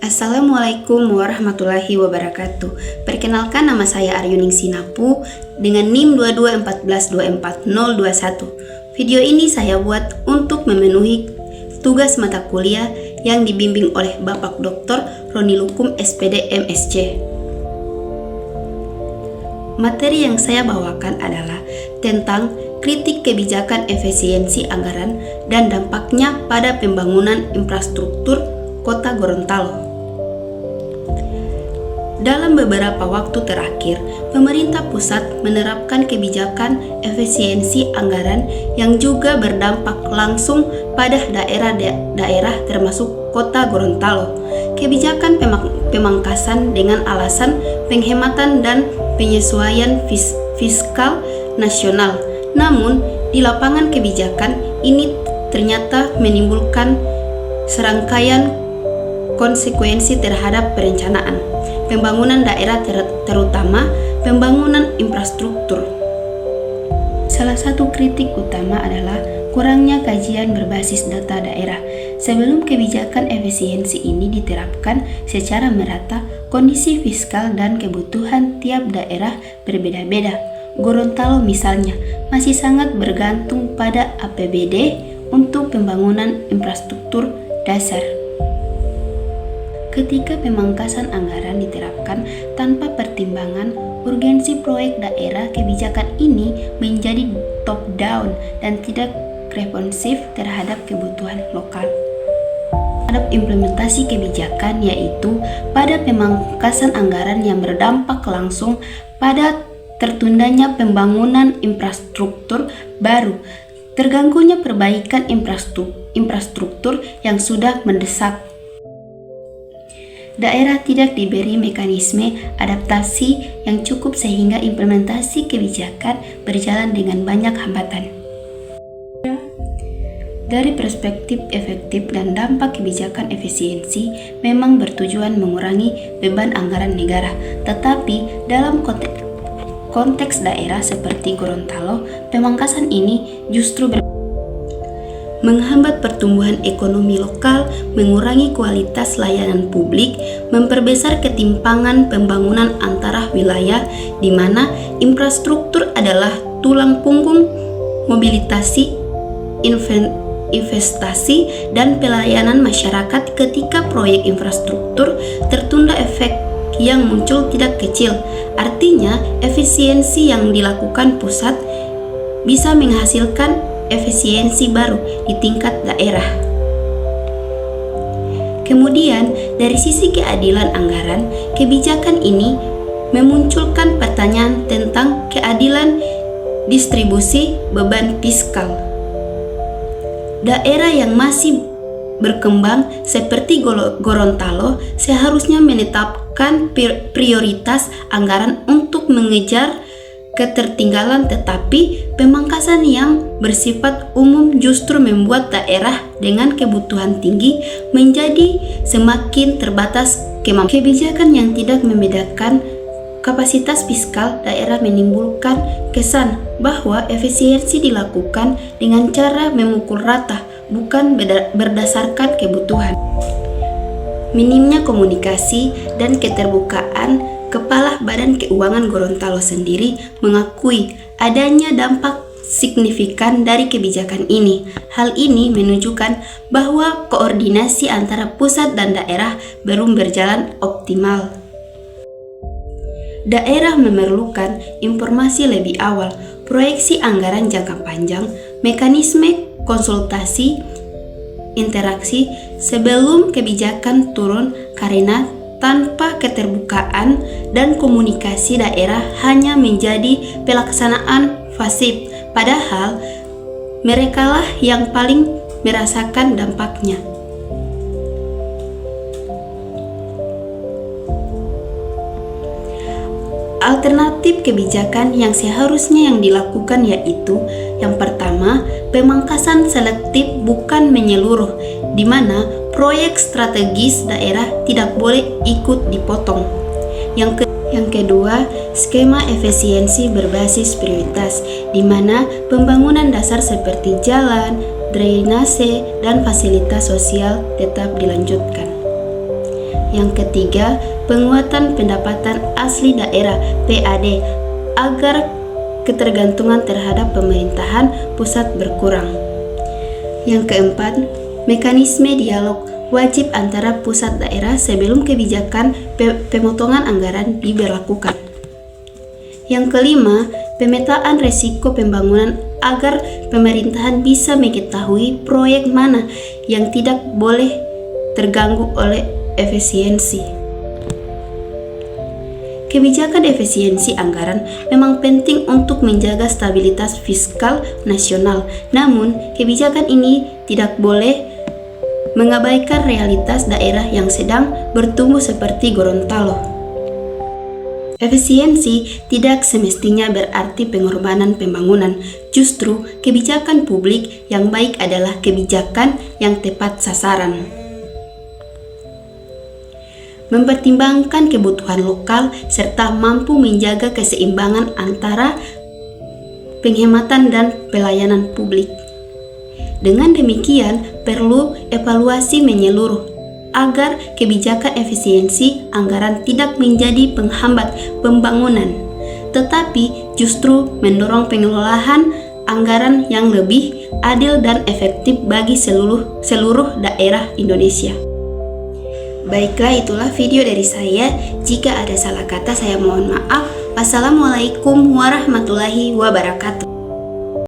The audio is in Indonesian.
Assalamualaikum warahmatullahi wabarakatuh. Perkenalkan, nama saya Aryuning Sinapu dengan NIM 221424021. Video ini saya buat untuk memenuhi tugas mata kuliah yang dibimbing oleh Bapak Dr. Roni Lukum SPD MSc. Materi yang saya bawakan adalah tentang kritik kebijakan efisiensi anggaran dan dampaknya pada pembangunan infrastruktur Kota Gorontalo. Dalam beberapa waktu terakhir, pemerintah pusat menerapkan kebijakan efisiensi anggaran yang juga berdampak langsung pada daerah-daerah termasuk Kota Gorontalo. Kebijakan pemangkasan dengan alasan penghematan dan penyesuaian fiskal nasional. Namun, di lapangan kebijakan ini ternyata menimbulkan serangkaian konsekuensi terhadap perencanaan pembangunan daerah, terutama pembangunan infrastruktur. Salah satu kritik utama adalah kurangnya kajian berbasis data daerah. Sebelum kebijakan efisiensi ini diterapkan secara merata, kondisi fiskal dan kebutuhan tiap daerah berbeda-beda. Gorontalo misalnya masih sangat bergantung pada APBD untuk pembangunan infrastruktur dasar. Ketika pemangkasan anggaran diterapkan tanpa pertimbangan urgensi proyek daerah, kebijakan ini menjadi top down dan tidak responsif terhadap kebutuhan lokal. Terhadap implementasi kebijakan, yaitu pada pemangkasan anggaran yang berdampak langsung pada tertundanya pembangunan infrastruktur baru, terganggunya perbaikan infrastruktur yang sudah mendesak. Daerah tidak diberi mekanisme adaptasi yang cukup sehingga implementasi kebijakan berjalan dengan banyak hambatan. Dari perspektif efektif dan dampak kebijakan efisiensi memang bertujuan mengurangi beban anggaran negara, tetapi dalam konteks daerah seperti Gorontalo, pemangkasan ini justru menghambat pertumbuhan ekonomi lokal, mengurangi kualitas layanan publik, memperbesar ketimpangan pembangunan antara wilayah di mana infrastruktur adalah tulang punggung mobilisasi investasi dan pelayanan masyarakat. Ketika proyek infrastruktur tertunda, efek yang muncul tidak kecil. Artinya, efisiensi yang dilakukan pusat bisa menghasilkan efisiensi baru di tingkat daerah. Kemudian, dari sisi keadilan anggaran, kebijakan ini memunculkan pertanyaan tentang keadilan distribusi beban fiskal. Daerah yang masih berkembang seperti Gorontalo seharusnya menetapkan prioritas anggaran untuk mengejar ketertinggalan, tetapi pemangkasan yang bersifat umum justru membuat daerah dengan kebutuhan tinggi menjadi semakin terbatas kemampuan. Kebijakan yang tidak membedakan kapasitas fiskal daerah menimbulkan kesan bahwa efisiensi dilakukan dengan cara memukul rata, bukan berdasarkan kebutuhan. Minimnya komunikasi dan keterbukaan, Kepala Badan Keuangan Gorontalo sendiri mengakui adanya dampak signifikan dari kebijakan ini. Hal ini menunjukkan bahwa koordinasi antara pusat dan daerah belum berjalan optimal. Daerah memerlukan informasi lebih awal, proyeksi anggaran jangka panjang, mekanisme konsultasi, interaksi sebelum kebijakan turun, karena tanpa keterbukaan dan komunikasi daerah hanya menjadi pelaksanaan pasif, padahal merekalah yang paling merasakan dampaknya. Alternatif kebijakan yang seharusnya yang dilakukan yaitu yang pertama, pemangkasan selektif bukan menyeluruh, di mana proyek strategis daerah tidak boleh ikut dipotong. Yang kedua, skema efisiensi berbasis prioritas, di mana pembangunan dasar seperti jalan, drainase, dan fasilitas sosial tetap dilanjutkan. Yang ketiga, penguatan pendapatan asli daerah (PAD) agar ketergantungan terhadap pemerintahan pusat berkurang. Yang keempat, mekanisme dialog wajib antara pusat daerah sebelum kebijakan pemotongan anggaran diberlakukan. Yang kelima, pemetaan risiko pembangunan agar pemerintahan bisa mengetahui proyek mana yang tidak boleh terganggu oleh efisiensi. Kebijakan efisiensi anggaran memang penting untuk menjaga stabilitas fiskal nasional, namun kebijakan ini tidak boleh mengabaikan realitas daerah yang sedang bertumbuh seperti Gorontalo. Efisiensi tidak semestinya berarti pengorbanan pembangunan. Justru, kebijakan publik yang baik adalah kebijakan yang tepat sasaran. Mempertimbangkan kebutuhan lokal serta mampu menjaga keseimbangan antara penghematan dan pelayanan publik. Dengan demikian, perlu evaluasi menyeluruh agar kebijakan efisiensi anggaran tidak menjadi penghambat pembangunan, tetapi justru mendorong pengelolaan anggaran yang lebih adil dan efektif bagi seluruh daerah Indonesia. Baiklah, itulah video dari saya. Jika ada salah kata, saya mohon maaf. Wassalamualaikum warahmatullahi wabarakatuh.